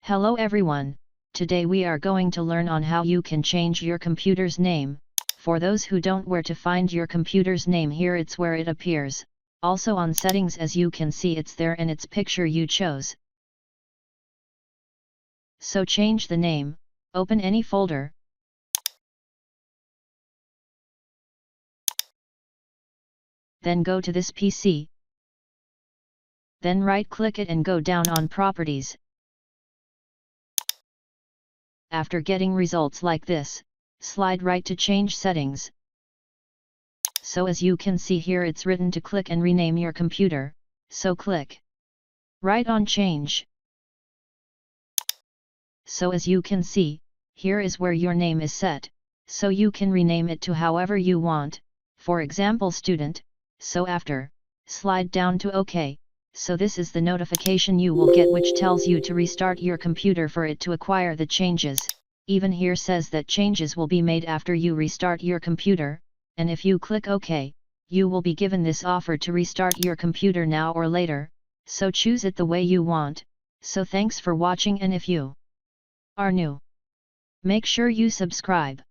Hello everyone, today we are going to learn on how you can change your computer's name. For those who don't where to find your computer's name, here it's where it appears. Also on settings, as you can see, it's there and it's picture you chose. So change the name, open any folder. Then go to this PC. Then right click it and go down on properties. After getting results like this, slide right to change settings. So as you can see here, it's written to click and rename your computer, so click right on change. So as you can see, here is where your name is set, so you can rename it to however you want, for example student. So after, slide down to OK, so this is the notification you will get which tells you to restart your computer for it to acquire the changes. Even here says that changes will be made after you restart your computer, and if you click OK, you will be given this offer to restart your computer now or later, so choose it the way you want. So thanks for watching, and if you are new, make sure you subscribe.